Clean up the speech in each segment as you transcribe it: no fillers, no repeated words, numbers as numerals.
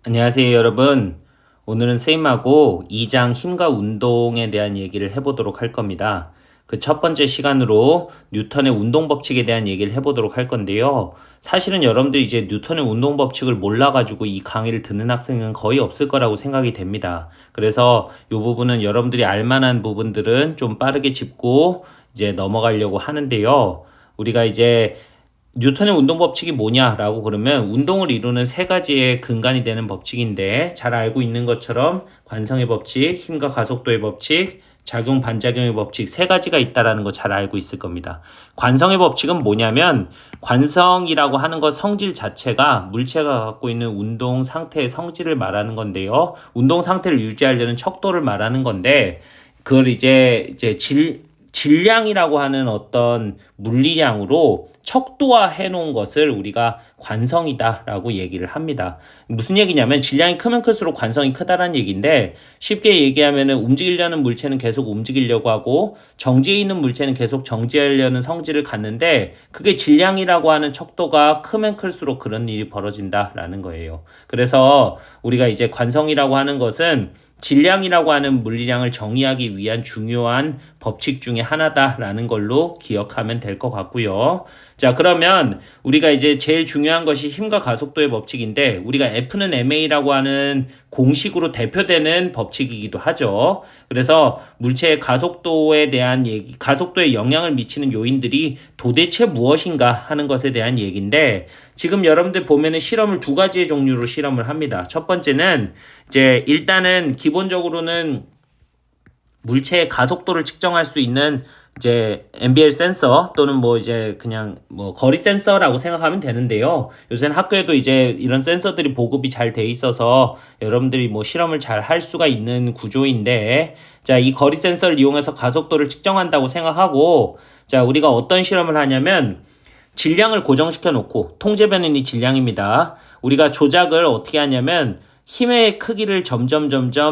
안녕하세요, 여러분. 오늘은 쌤하고 2장 힘과 운동에 대한 얘기를 해보도록 할 겁니다. 그 첫 번째 시간으로 뉴턴의 운동 법칙에 대한 얘기를 해보도록 할 건데요. 사실은 여러분들이 이제 뉴턴의 운동 법칙을 몰라가지고 이 강의를 듣는 학생은 거의 없을 거라고 생각이 됩니다. 그래서 이 부분은 여러분들이 알만한 부분들은 좀 빠르게 짚고 이제 넘어가려고 하는데요. 우리가 이제 뉴턴의 운동 법칙이 뭐냐라고 그러면 운동을 이루는 세 가지의 근간이 되는 법칙인데 잘 알고 있는 것처럼 관성의 법칙, 힘과 가속도의 법칙, 작용 반작용의 법칙 세 가지가 있다라는 거 잘 알고 있을 겁니다. 관성의 법칙은 뭐냐면 관성이라고 하는 것 성질 자체가 물체가 갖고 있는 운동 상태의 성질을 말하는 건데요. 운동 상태를 유지하려는 척도를 말하는 건데 그걸 이제 질량이라고 하는 어떤 물리량으로 척도화해 놓은 것을 우리가 관성이다라고 얘기를 합니다. 무슨 얘기냐면 질량이 크면 클수록 관성이 크다라는 얘기인데 쉽게 얘기하면은 움직이려는 물체는 계속 움직이려고 하고 정지해 있는 물체는 계속 정지하려는 성질을 갖는데 그게 질량이라고 하는 척도가 크면 클수록 그런 일이 벌어진다라는 거예요. 그래서 우리가 이제 관성이라고 하는 것은 질량이라고 하는 물리량을 정의하기 위한 중요한 법칙 중에 하나다라는 걸로 기억하면 될 것 같고요. 자, 그러면 우리가 이제 제일 중요한 것이 힘과 가속도의 법칙인데 우리가 F는 ma라고 하는 공식으로 대표되는 법칙이기도 하죠. 그래서 물체의 가속도에 대한 얘기, 가속도에 영향을 미치는 요인들이 도대체 무엇인가 하는 것에 대한 얘기인데 지금 여러분들 보면은 실험을 두 가지의 종류로 실험을 합니다. 첫 번째는 이제 일단은 기본적으로는 물체의 가속도를 측정할 수 있는 이제 MBL 센서 또는 뭐 이제 그냥 뭐 거리 센서라고 생각하면 되는데요. 요새는 학교에도 이제 이런 센서들이 보급이 잘 돼 있어서 여러분들이 뭐 실험을 잘 할 수가 있는 구조인데 자, 이 거리 센서를 이용해서 가속도를 측정한다고 생각하고 자, 우리가 어떤 실험을 하냐면 질량을 고정시켜 놓고 통제 변인이 질량입니다. 우리가 조작을 어떻게 하냐면 힘의 크기를 점점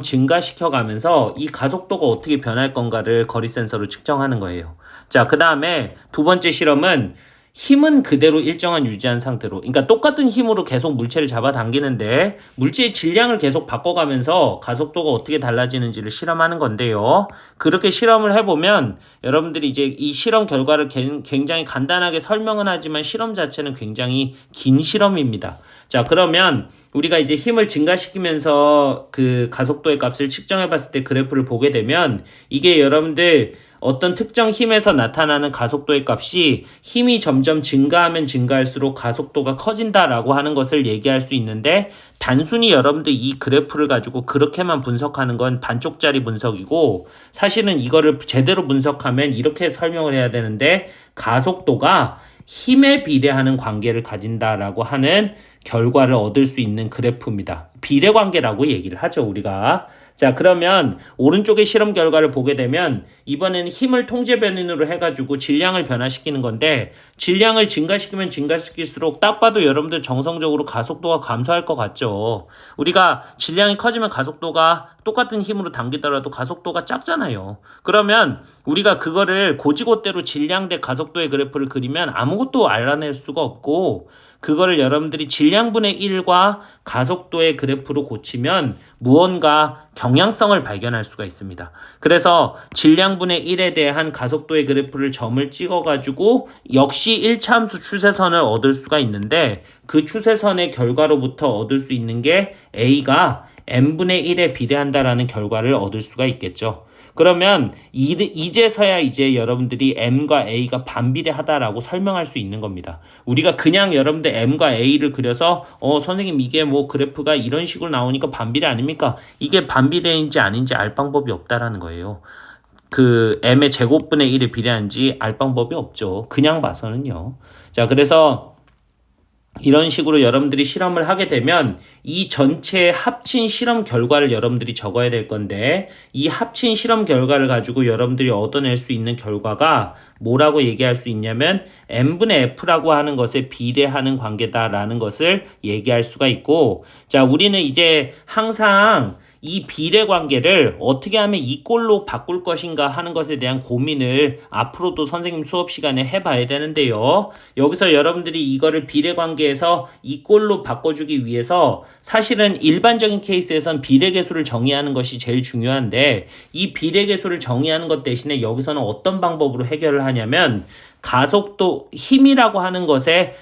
증가시켜 가면서 이 가속도가 어떻게 변할 건가를 거리 센서로 측정하는 거예요. 자, 그 다음에 두 번째 실험은 힘은 그대로 일정한 유지한 상태로 그러니까 똑같은 힘으로 계속 물체를 잡아당기는데 물체의 질량을 계속 바꿔가면서 가속도가 어떻게 달라지는지를 실험하는 건데요. 그렇게 실험을 해보면 여러분들이 이제 이 실험 결과를 굉장히 간단하게 설명은 하지만 실험 자체는 굉장히 긴 실험입니다. 자, 그러면 우리가 이제 힘을 증가시키면서 그 가속도의 값을 측정해 봤을 때 그래프를 보게 되면 이게 여러분들 어떤 특정 힘에서 나타나는 가속도의 값이 힘이 점점 증가하면 증가할수록 가속도가 커진다라고 하는 것을 얘기할 수 있는데 단순히 여러분들 이 그래프를 가지고 그렇게만 분석하는 건 반쪽짜리 분석이고 사실은 이거를 제대로 분석하면 이렇게 설명을 해야 되는데 가속도가 힘에 비례하는 관계를 가진다라고 하는 결과를 얻을 수 있는 그래프입니다. 비례관계라고 얘기를 하죠, 우리가. 자, 그러면 오른쪽의 실험 결과를 보게 되면 이번에는 힘을 통제 변인으로 해가지고 질량을 변화시키는 건데 질량을 증가시키면 증가시킬수록 딱 봐도 여러분들 정성적으로 가속도가 감소할 것 같죠. 우리가 질량이 커지면 가속도가 똑같은 힘으로 당기더라도 가속도가 작잖아요. 그러면 우리가 그거를 고지고대로 질량 대 가속도의 그래프를 그리면 아무것도 알아낼 수가 없고 그거를 여러분들이 질량분의 1과 가속도의 그래프로 고치면 무언가 경향성을 발견할 수가 있습니다. 그래서 질량분의 1에 대한 가속도의 그래프를 점을 찍어가지고 역시 1차함수 추세선을 얻을 수가 있는데 그 추세선의 결과로부터 얻을 수 있는 게 A가 n분의 1에 비례한다라는 결과를 얻을 수가 있겠죠. 그러면 이제서야 이제 여러분들이 m과 a가 반비례하다라고 설명할 수 있는 겁니다. 우리가 그냥 여러분들 m과 a를 그려서 선생님 이게 뭐 그래프가 이런 식으로 나오니까 반비례 아닙니까? 이게 반비례인지 아닌지 알 방법이 없다라는 거예요. 그 m의 제곱분의 1에 비례한지 알 방법이 없죠. 그냥 봐서는요. 자, 그래서 이런 식으로 여러분들이 실험을 하게 되면 이 전체 합친 실험 결과를 여러분들이 적어야 될 건데 이 합친 실험 결과를 가지고 여러분들이 얻어낼 수 있는 결과가 뭐라고 얘기할 수 있냐면 n분의 f라고 하는 것에 비례하는 관계다라는 것을 얘기할 수가 있고 자, 우리는 이제 항상 이 비례 관계를 어떻게 하면 이 꼴로 바꿀 것인가 하는 것에 대한 고민을 앞으로도 선생님 수업 시간에 해봐야 되는데요. 여기서 여러분들이 이거를 비례 관계에서 이 꼴로 바꿔주기 위해서 사실은 일반적인 케이스에선 비례계수를 정의하는 것이 제일 중요한데 이 비례계수를 정의하는 것 대신에 여기서는 어떤 방법으로 해결을 하냐면 가속도 힘이라고 하는 것의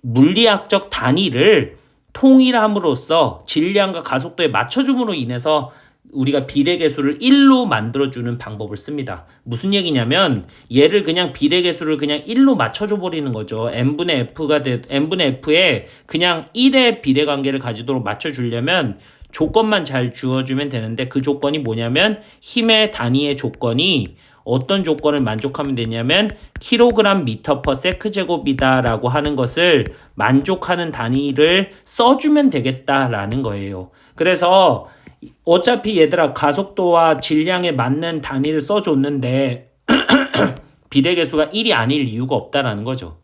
물리학적 단위를 통일함으로써 질량과 가속도에 맞춰줌으로 인해서 우리가 비례계수를 1로 만들어주는 방법을 씁니다. 무슨 얘기냐면 얘를 그냥 비례계수를 그냥 1로 맞춰줘 버리는 거죠. n분의 f에 그냥 1의 비례관계를 가지도록 맞춰주려면 조건만 잘 주어주면 되는데 그 조건이 뭐냐면 힘의 단위의 조건이 어떤 조건을 만족하면 되냐면 kg 미터 퍼 세크 제곱이다라고 하는 것을 만족하는 단위를 써주면 되겠다라는 거예요. 그래서 어차피 얘들아 가속도와 질량에 맞는 단위를 써줬는데 비례계수가 1이 아닐 이유가 없다라는 거죠.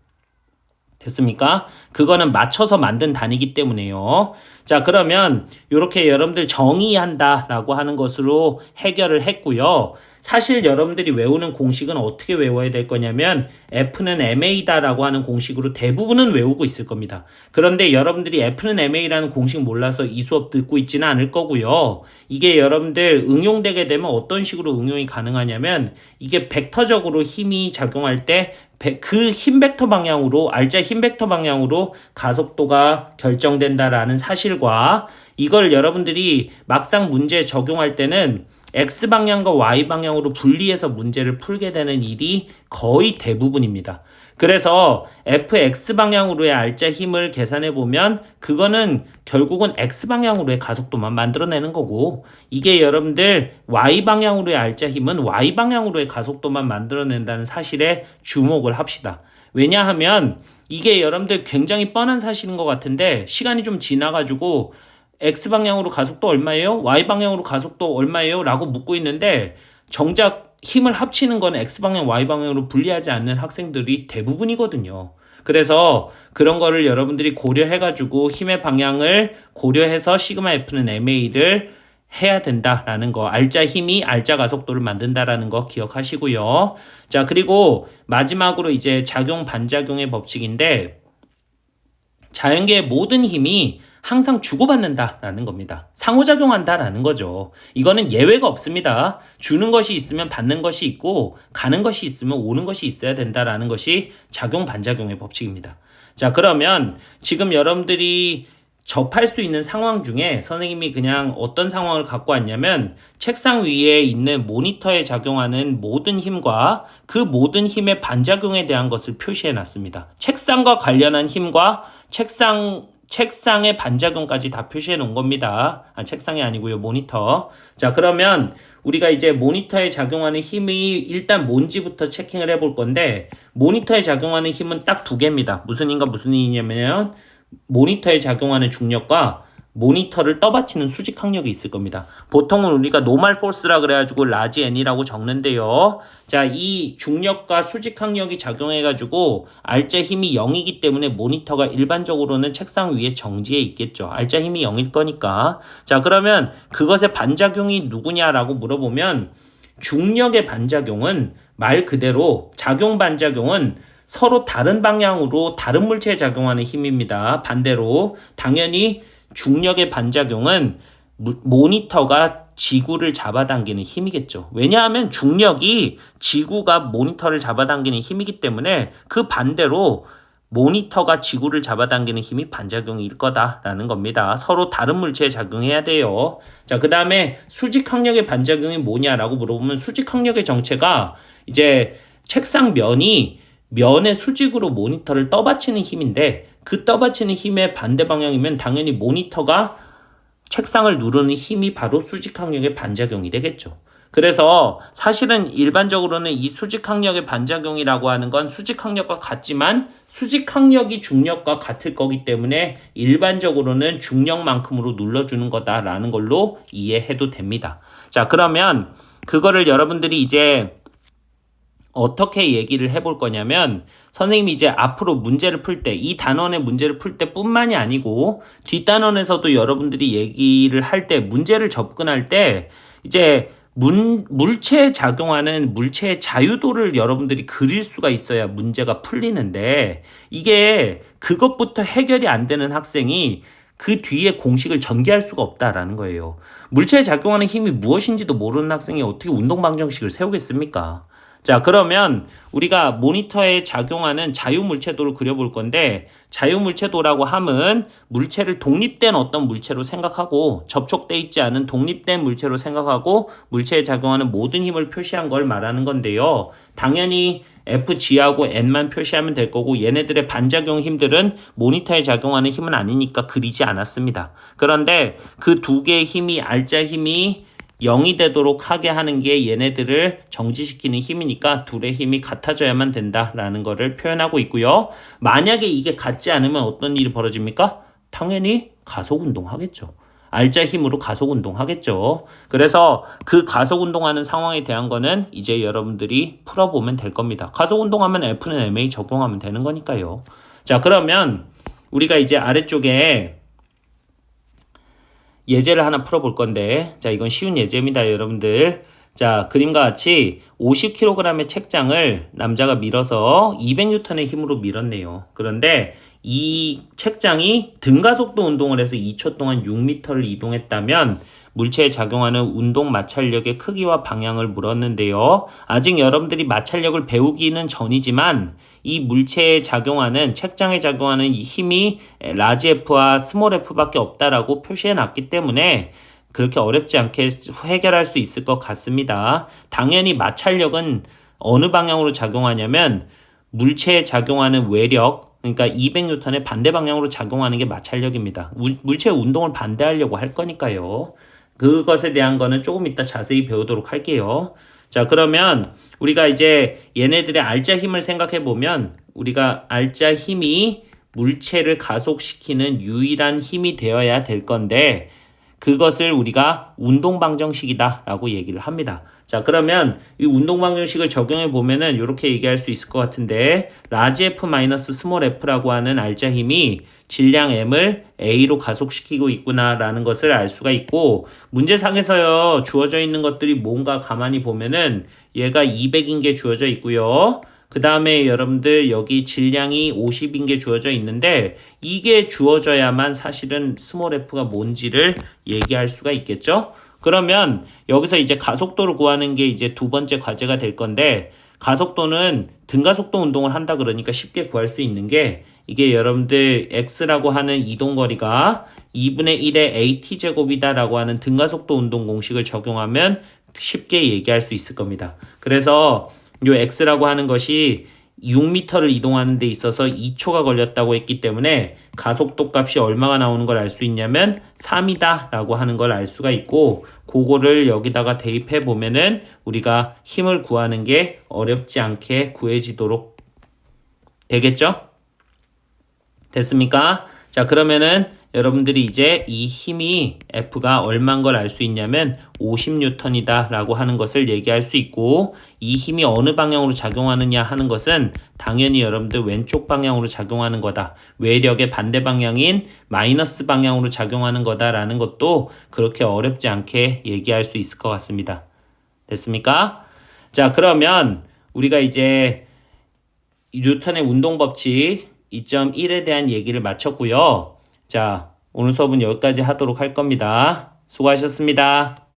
됐습니까? 그거는 맞춰서 만든 단위이기 때문에요. 자, 그러면 이렇게 여러분들 정의한다라고 하는 것으로 해결을 했고요. 사실 여러분들이 외우는 공식은 어떻게 외워야 될 거냐면 F는 MA다라고 하는 공식으로 대부분은 외우고 있을 겁니다. 그런데 여러분들이 F는 MA라는 공식 몰라서 이 수업 듣고 있지는 않을 거고요. 이게 여러분들 응용되게 되면 어떤 식으로 응용이 가능하냐면 이게 벡터적으로 힘이 작용할 때 그 힘 벡터 방향으로 알짜 힘 벡터 방향으로 가속도가 결정된다라는 사실과 이걸 여러분들이 막상 문제에 적용할 때는 X방향과 Y방향으로 분리해서 문제를 풀게 되는 일이 거의 대부분입니다. 그래서 FX방향으로의 알짜 힘을 계산해 보면 그거는 결국은 X방향으로의 가속도만 만들어내는 거고 이게 여러분들 Y방향으로의 알짜 힘은 Y방향으로의 가속도만 만들어낸다는 사실에 주목을 합시다. 왜냐하면 이게 여러분들 굉장히 뻔한 사실인 것 같은데 시간이 좀 지나가지고 X방향으로 가속도 얼마예요? Y방향으로 가속도 얼마예요? 라고 묻고 있는데 정작 힘을 합치는 건 X방향, Y방향으로 분리하지 않는 학생들이 대부분이거든요. 그래서 그런 거를 여러분들이 고려해가지고 힘의 방향을 고려해서 시그마 F는 MA를 해야 된다라는 거. 알짜 힘이 알짜 가속도를 만든다라는 거 기억하시고요. 자, 그리고 마지막으로 이제 작용 반작용의 법칙인데 자연계의 모든 힘이 항상 주고받는다라는 겁니다. 상호작용한다라는 거죠. 이거는 예외가 없습니다. 주는 것이 있으면 받는 것이 있고 가는 것이 있으면 오는 것이 있어야 된다라는 것이 작용 반작용의 법칙입니다. 자, 그러면 지금 여러분들이 접할 수 있는 상황 중에 선생님이 그냥 어떤 상황을 갖고 왔냐면 책상 위에 있는 모니터에 작용하는 모든 힘과 그 모든 힘의 반작용에 대한 것을 표시해 놨습니다. 책상과 관련한 힘과 책상의 반작용까지 다 표시해 놓은 겁니다. 책상이 아니고요, 모니터. 자, 그러면 우리가 이제 모니터에 작용하는 힘이 일단 뭔지부터 체킹을 해볼 건데 모니터에 작용하는 힘은 딱 두 개입니다. 무슨 힘과 무슨 힘이냐면 모니터에 작용하는 중력과 모니터를 떠받치는 수직 항력이 있을 겁니다. 보통은 우리가 노멀 포스라 그래가지고 라지 n이라고 적는데요. 자, 이 중력과 수직 항력이 작용해가지고 알짜 힘이 0이기 때문에 모니터가 일반적으로는 책상 위에 정지해 있겠죠. 알짜 힘이 0일 거니까. 자, 그러면 그것의 반작용이 누구냐라고 물어보면 중력의 반작용은 말 그대로 작용 반작용은 서로 다른 방향으로 다른 물체에 작용하는 힘입니다. 반대로 당연히 중력의 반작용은 모니터가 지구를 잡아당기는 힘이겠죠. 왜냐하면 중력이 지구가 모니터를 잡아당기는 힘이기 때문에 그 반대로 모니터가 지구를 잡아당기는 힘이 반작용일 거다라는 겁니다. 서로 다른 물체에 작용해야 돼요. 자, 그 다음에 수직항력의 반작용이 뭐냐라고 물어보면 수직항력의 정체가 이제 책상 면의 수직으로 모니터를 떠받치는 힘인데 그 떠받치는 힘의 반대 방향이면 당연히 모니터가 책상을 누르는 힘이 바로 수직항력의 반작용이 되겠죠. 그래서 사실은 일반적으로는 이 수직항력의 반작용이라고 하는 건 수직항력과 같지만 수직항력이 중력과 같을 거기 때문에 일반적으로는 중력만큼으로 눌러주는 거다라는 걸로 이해해도 됩니다. 자, 그러면 그거를 여러분들이 이제 어떻게 얘기를 해볼 거냐면 선생님이 이제 앞으로 문제를 풀 때 이 단원의 문제를 풀 때뿐만이 아니고 뒷단원에서도 여러분들이 얘기를 할 때 문제를 접근할 때 이제 물체에 작용하는 물체의 자유도를 여러분들이 그릴 수가 있어야 문제가 풀리는데 이게 그것부터 해결이 안 되는 학생이 그 뒤에 공식을 전개할 수가 없다라는 거예요. 물체에 작용하는 힘이 무엇인지도 모르는 학생이 어떻게 운동방정식을 세우겠습니까? 자, 그러면 우리가 모니터에 작용하는 자유물체도를 그려볼 건데 자유물체도라고 함은 물체를 독립된 어떤 물체로 생각하고 접촉돼 있지 않은 독립된 물체로 생각하고 물체에 작용하는 모든 힘을 표시한 걸 말하는 건데요. 당연히 FG하고 N만 표시하면 될 거고 얘네들의 반작용 힘들은 모니터에 작용하는 힘은 아니니까 그리지 않았습니다. 그런데 그 두 개의 힘이 알짜 힘이 0이 되도록 하게 하는 게 얘네들을 정지시키는 힘이니까 둘의 힘이 같아져야만 된다라는 거를 표현하고 있고요. 만약에 이게 같지 않으면 어떤 일이 벌어집니까? 당연히 가속운동 하겠죠. 알짜 힘으로 가속운동 하겠죠. 그래서 그 가속운동하는 상황에 대한 거는 이제 여러분들이 풀어보면 될 겁니다. 가속운동하면 F는 MA 적용하면 되는 거니까요. 자, 그러면 우리가 이제 아래쪽에 예제를 하나 풀어볼 건데, 자, 이건 쉬운 예제입니다, 여러분들. 자, 그림과 같이 50kg의 책장을 남자가 밀어서 200N의 힘으로 밀었네요. 그런데 이 책장이 등가속도 운동을 해서 2초 동안 6m를 이동했다면 물체에 작용하는 운동 마찰력의 크기와 방향을 물었는데요. 아직 여러분들이 마찰력을 배우기는 전이지만 이 물체에 작용하는 책장에 작용하는 이 힘이 라지 F와 스몰 F밖에 없다라고 표시해 놨기 때문에 그렇게 어렵지 않게 해결할 수 있을 것 같습니다. 당연히 마찰력은 어느 방향으로 작용하냐면 물체에 작용하는 외력, 그러니까 200N의 반대 방향으로 작용하는 게 마찰력입니다. 물체의 운동을 반대하려고 할 거니까요. 그것에 대한 거는 조금 이따 자세히 배우도록 할게요. 자, 그러면 우리가 이제 얘네들의 알짜 힘을 생각해 보면 우리가 알짜 힘이 물체를 가속시키는 유일한 힘이 되어야 될 건데 그것을 우리가 운동방정식이다 라고 얘기를 합니다. 자, 그러면 이 운동방정식을 적용해 보면은 이렇게 얘기할 수 있을 것 같은데 라지 F 마이너스 스몰 F라고 하는 알짜 힘이 질량 M을 A로 가속시키고 있구나라는 것을 알 수가 있고 문제상에서요 주어져 있는 것들이 뭔가 가만히 보면은 얘가 200인 게 주어져 있고요. 그 다음에 여러분들 여기 질량이 50인 게 주어져 있는데 이게 주어져야만 사실은 스몰 f가 뭔지를 얘기할 수가 있겠죠. 그러면 여기서 이제 가속도를 구하는 게 이제 두 번째 과제가 될 건데 가속도는 등가속도 운동을 한다 그러니까 쉽게 구할 수 있는 게 이게 여러분들 x라고 하는 이동거리가 2분의 1의 at제곱이다 라고 하는 등가속도 운동 공식을 적용하면 쉽게 얘기할 수 있을 겁니다. 그래서 요 x라고 하는 것이 6m를 이동하는 데 있어서 2초가 걸렸다고 했기 때문에 가속도 값이 얼마가 나오는 걸 알 수 있냐면 3이다 라고 하는 걸 알 수가 있고 그거를 여기다가 대입해 보면은 우리가 힘을 구하는 게 어렵지 않게 구해지도록 되겠죠? 됐습니까? 자, 그러면은 여러분들이 이제 이 힘이 F가 얼마인 걸 알 수 있냐면 50N이다 라고 하는 것을 얘기할 수 있고 이 힘이 어느 방향으로 작용하느냐 하는 것은 당연히 여러분들 왼쪽 방향으로 작용하는 거다. 외력의 반대 방향인 마이너스 방향으로 작용하는 거다라는 것도 그렇게 어렵지 않게 얘기할 수 있을 것 같습니다. 됐습니까? 자, 그러면 우리가 이제 뉴턴의 운동법칙 2.1에 대한 얘기를 마쳤고요. 자, 오늘 수업은 여기까지 하도록 할 겁니다. 수고하셨습니다.